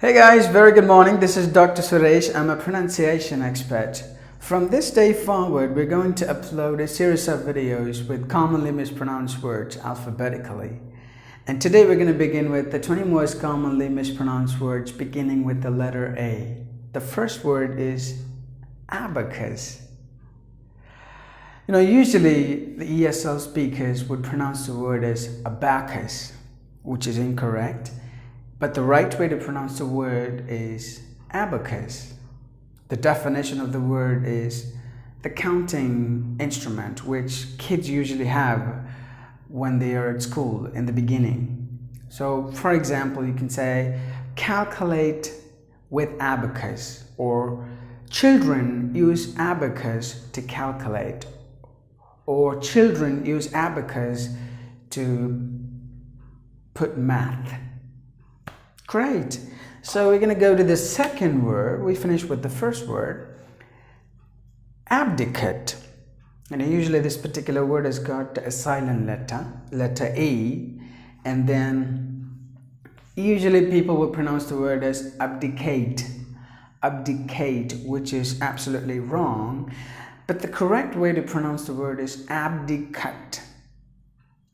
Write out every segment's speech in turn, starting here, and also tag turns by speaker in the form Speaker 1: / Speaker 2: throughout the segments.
Speaker 1: Hey guys, very good morning. This is Dr. Suresh. I'm a pronunciation expert. From this day forward, we're going to upload a series of videos with commonly mispronounced words alphabetically. And today we're going to begin with the 20 most commonly mispronounced words beginning with the letter A. The first word is abacus. Usually the ESL speakers would pronounce the word as abacus, which is incorrect. But the right way to pronounce the word is abacus. The definition of the word is the counting instrument which kids usually have when they are at school in the beginning. So, for example, you can say calculate with abacus, or children use abacus to calculate, or children use abacus to put math. Great. So we're going to go to the second word. We finished with the first word. Abdicate. And usually this particular word has got a silent letter E. And then usually people will pronounce the word as abdicate. Abdicate, which is absolutely wrong. But the correct way to pronounce the word is abdicate.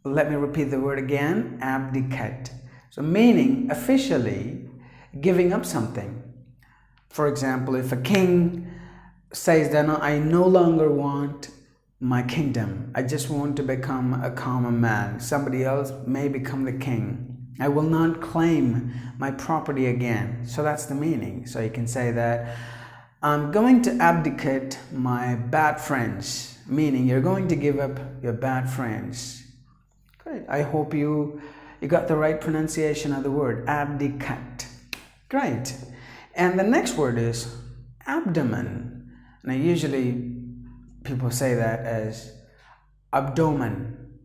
Speaker 1: Let me repeat the word again. Abdicate. So meaning officially giving up something. For example, if a king says that I no longer want my kingdom, I just want to become a common man, somebody else may become the king, I will not claim my property again. So that's the meaning. So you can say that I'm going to abdicate my bad friends, meaning you're going to give up your bad friends. Great. I hope you got the right pronunciation of the word, abdicate. Great. And the next word is abdomen. Now usually people say that as abdomen,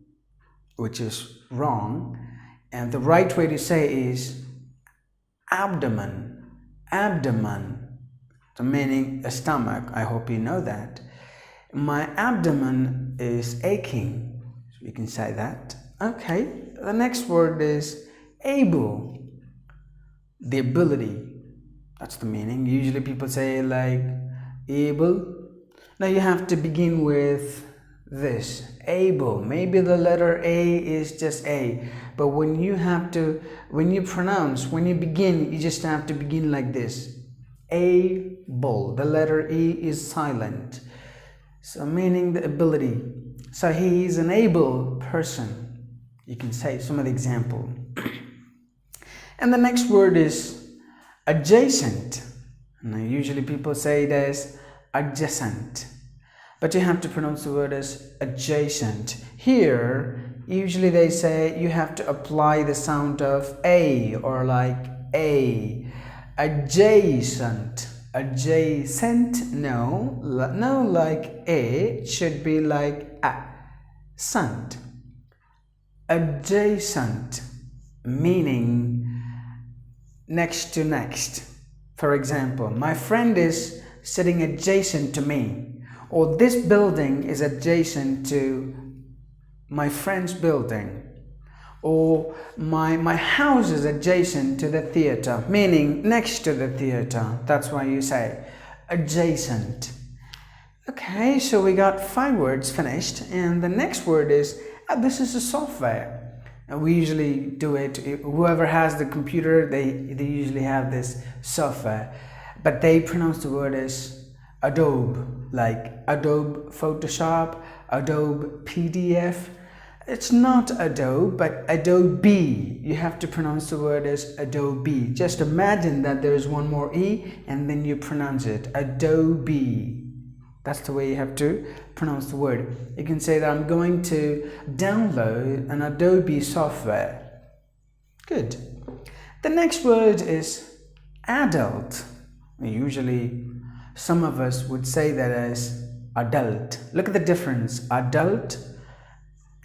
Speaker 1: which is wrong. And the right way to say is abdomen. Abdomen. So meaning a stomach. I hope you know that. My abdomen is aching. So you can say that. Okay. The next word is able, the ability. That's the meaning. Usually people say like able. Now you have to begin with this, able. Maybe the letter A is just A, but when you begin, you just have to begin like this. Able. The letter E is silent. So meaning the ability. So he is an able person. You can say some of the example. And the next word is adjacent. Now usually people say it as adjacent, but you have to pronounce the word as adjacent. Here usually they say you have to apply the sound of A, or like A. Adjacent. Adjacent. No, like A. It should be like A. Sant. Adjacent, meaning next to next. For example, my friend is sitting adjacent to me, or this building is adjacent to my friend's building, or my house is adjacent to the theater, meaning next to the theater. That's why you say adjacent. Okay, so we got 5 words finished, and the next word is this is a software, and we usually do it. Whoever has the computer, they usually have this software, but they pronounce the word as Adobe, like Adobe Photoshop, Adobe PDF. It's not Adobe, but Adobe. You have to pronounce the word as Adobe. Just imagine that there is one more E, and then you pronounce it Adobe. That's the way you have to pronounce the word. You can say that I'm going to download an Adobe software. Good. The next word is adult. Usually some of us would say that as adult. Look at the difference. Adult,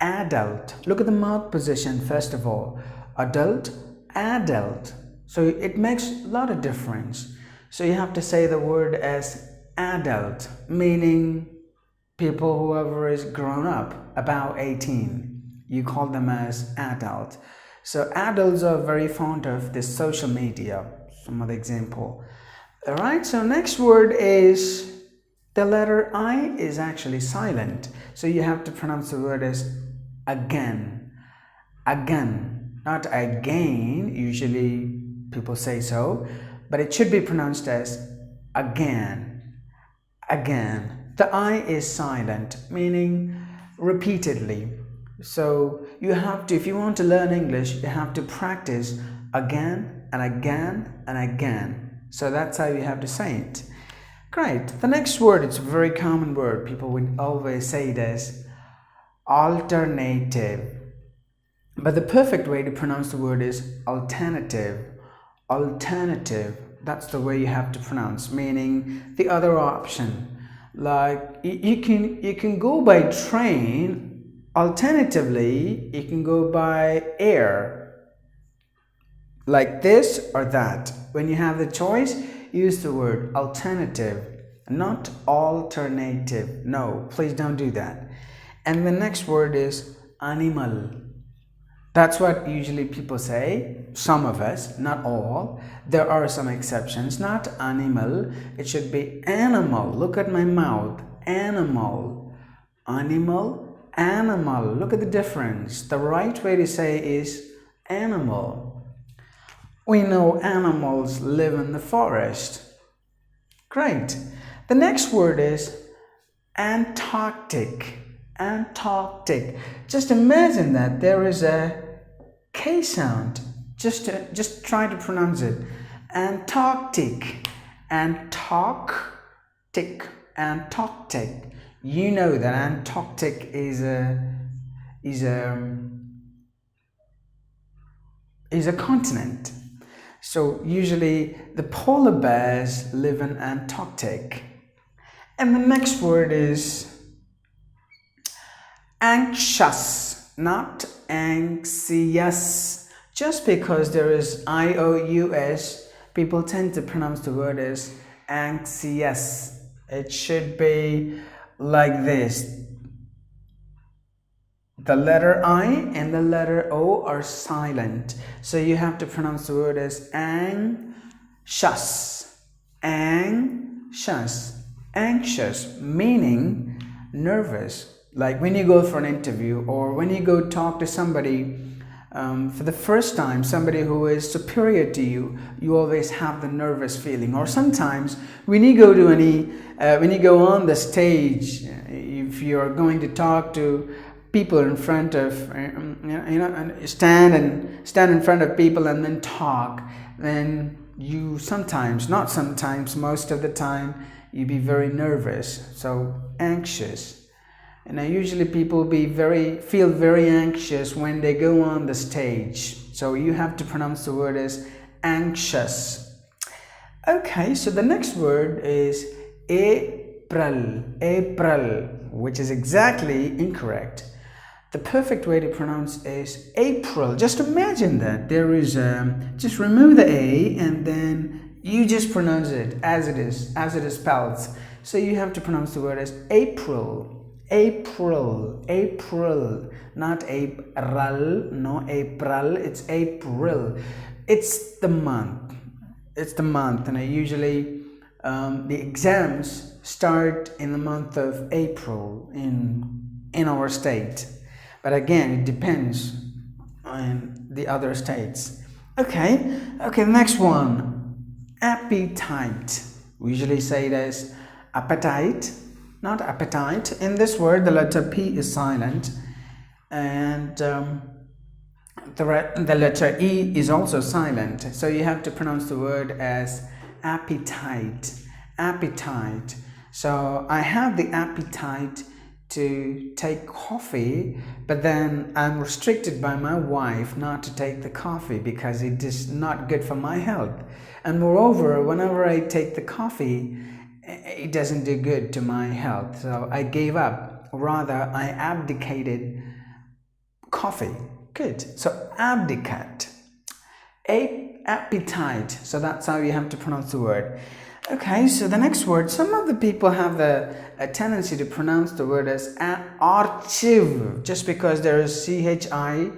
Speaker 1: adult. Look at the mouth position first of all. Adult, adult. So it makes a lot of difference. So you have to say the word as adult, meaning people, whoever is grown up, about 18. You call them as adult. So adults are very fond of this social media. some other example. All right, so next word is, the letter I is actually silent. So you have to pronounce the word as again. Again, not again. Usually people say so, but it should be pronounced as again. Again. The I is silent, meaning repeatedly. So you have to, if you want to learn English, you have to practice again and again and again. So that's how you have to say it. Great. The next word, it's a very common word. People would always say it as alternative. But the perfect way to pronounce the word is alternative. Alternative. That's the way you have to pronounce, meaning the other option. Like you can go by train. Alternatively, you can go by air. Like this or that. When you have the choice, use the word alternative, not alternative. No, please don't do that. And the next word is animal. That's what usually people say, some of us, not all. There are some exceptions. Not animal, it should be animal. Look at my mouth. Animal. Animal, animal. Look at the difference. The right way to say is animal. We know animals live in the forest. Great. The next word is Antarctic. Antarctic. Just imagine that there is a K sound. Just try to pronounce it. Antarctic. Antarctic. Antarctic. You know that Antarctic is a continent. So usually the polar bears live in Antarctic. And the next word is anxious, not anxious. Just because there is IOUS, people tend to pronounce the word as anxious. It should be like this. The letter I and the letter O are silent. So you have to pronounce the word as anxious. Anxious. Anxious, meaning nervous. Like when you go for an interview or when you go talk to somebody for the first time, somebody who is superior to you, you always have the nervous feeling. Or sometimes when you go to when you go on the stage, if you're going to talk to people in front of, and stand in front of people and then talk, then you sometimes, not sometimes, most of the time, you be very nervous, so anxious. And usually people feel very anxious when they go on the stage. So you have to pronounce the word as anxious. Okay, so the next word is April. April, which is exactly incorrect. The perfect way to pronounce is April. Just imagine that there is just remove the A and then you just pronounce it as it is spelled. So you have to pronounce the word as April. April, April, not April, no April, it's April. It's the month. It's the month, and usually the exams start in the month of April in our state. But again, it depends on the other states. Okay, next one. Appetite. We usually say it as appetite, not appetite. In this word, the letter P is silent, and the letter E is also silent. So you have to pronounce the word as appetite. Appetite. So I have the appetite to take coffee, but then I'm restricted by my wife not to take the coffee because it is not good for my health. And moreover, whenever I take the coffee, it doesn't do good to my health. So I gave up. Rather, I abdicated coffee. Good. So abdicate. Appetite. So that's how you have to pronounce the word. Okay, so the next word, some of the people have a tendency to pronounce the word as archive, just because there is CHI,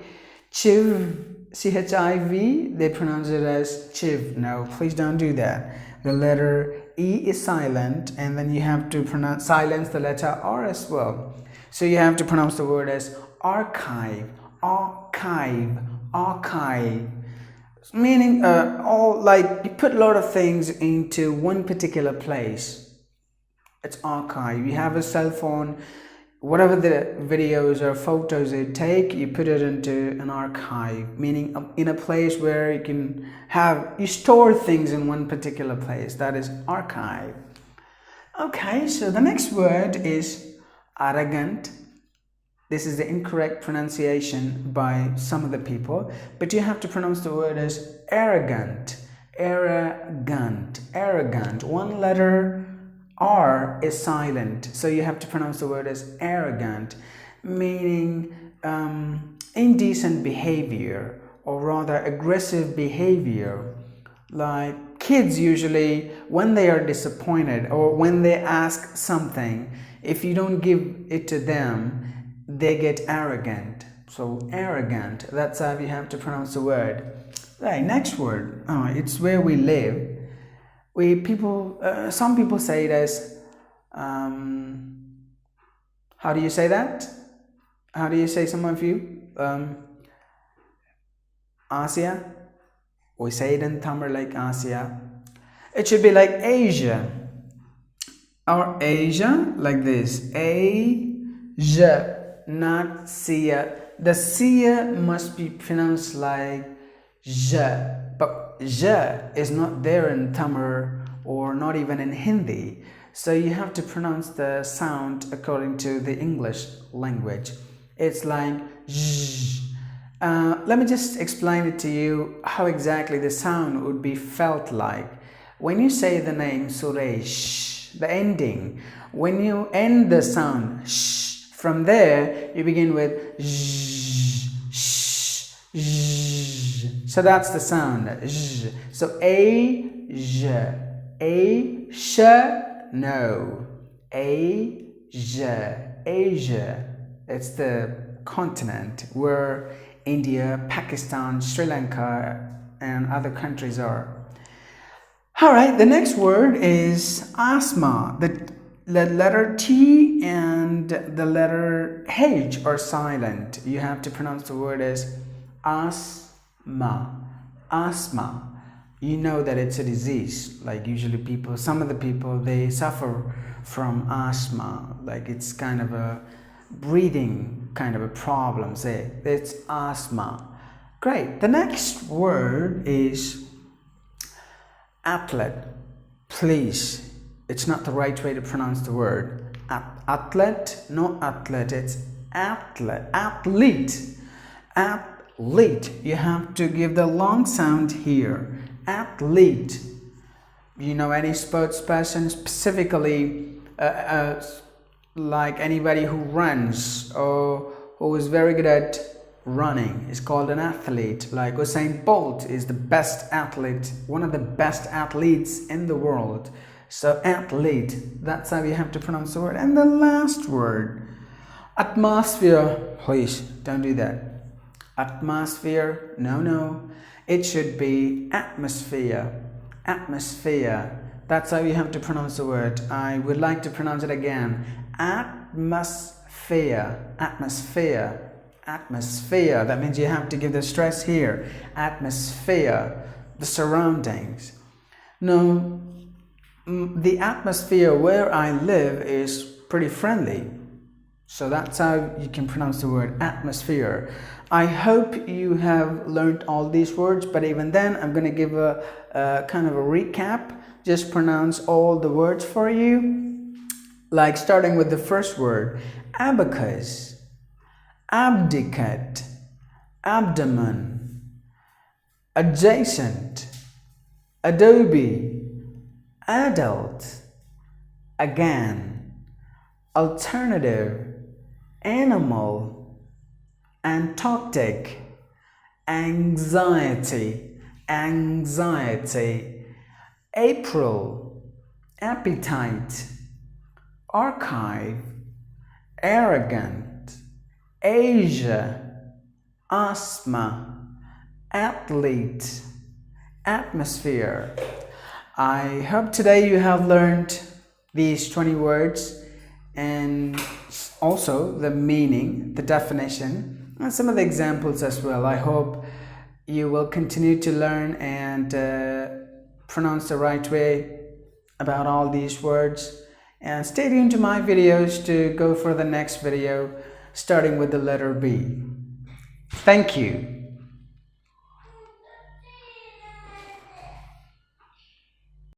Speaker 1: chiv, CHIV, they pronounce it as chiv. No, please don't do that. The letter E is silent, and then you have to silence the letter R as well. So you have to pronounce the word as archive, archive, archive. Meaning all like you put a lot of things into one particular place. It's archive. You have a cell phone, whatever the videos or photos you take, you put it into an archive, meaning in a place where you store things in one particular place. That is archive. Okay, so the next word is arrogant. This is the incorrect pronunciation by some of the people, but you have to pronounce the word as arrogant, arrogant, arrogant. One letter R is silent, so you have to pronounce the word as arrogant, meaning indecent behavior, or rather aggressive behavior. Like kids usually, when they are disappointed or when they ask something, if you don't give it to them, they get arrogant. So arrogant, that's how you have to pronounce the word. Right, next word, it's where we live. Some people say it as, how do you say that? How do you say, some of you? Asia. We say it in Tamil like Asia. It should be like Asia. Or Asia, like this. Asia. Not Sia. The Sia must be pronounced like J, but J is not there in Tamil or not even in Hindi. So you have to pronounce the sound according to the English language. It's like J. Let me just explain it to you how exactly the sound would be felt like. When you say the name Suresh, the ending, when you end the sound sh, from there, you begin with sh, sh, sh. So that's the sound. Sh. So Asia, no, Asia. It's the continent where India, Pakistan, Sri Lanka, and other countries are. All right, the next word is asthma. The letter T and the letter H are silent. You have to pronounce the word as asthma. Asthma. You know that it's a disease. Like usually some of the people, they suffer from asthma. Like it's kind of a breathing kind of a problem. Say it's asthma. Great. The next word is athlete. Please. It's not the right way to pronounce the word. Athlete, no athlete, it's athlete. Athlete. Athlete. You have to give the long sound here. Athlete. You know any sports person, specifically like anybody who runs or who is very good at running is called an athlete. Like Usain Bolt is the best athlete, one of the best athletes in the world. So athlete, that's how you have to pronounce the word. And the last word, atmosphere. Please don't do that. Atmosphere, no. It should be atmosphere. Atmosphere. That's how you have to pronounce the word. I would like to pronounce it again. Atmosphere. Atmosphere. Atmosphere. That means you have to give the stress here. Atmosphere. The surroundings. No. The atmosphere where I live is pretty friendly. So that's how you can pronounce the word atmosphere. I hope you have learned all these words, but even then I'm going to give a kind of a recap. Just pronounce all the words for you. Like starting with the first word, abacus, abdicate, abdomen, adjacent, Adobe, adult, again, alternative, animal, Antarctic, anxiety, April, appetite, archive, arrogant, Asia, asthma, athlete, atmosphere. I hope today you have learned these 20 words and also the meaning, the definition, and some of the examples as well. I hope you will continue to learn and pronounce the right way about all these words. And stay tuned to my videos to go for the next video, starting with the letter B. Thank you.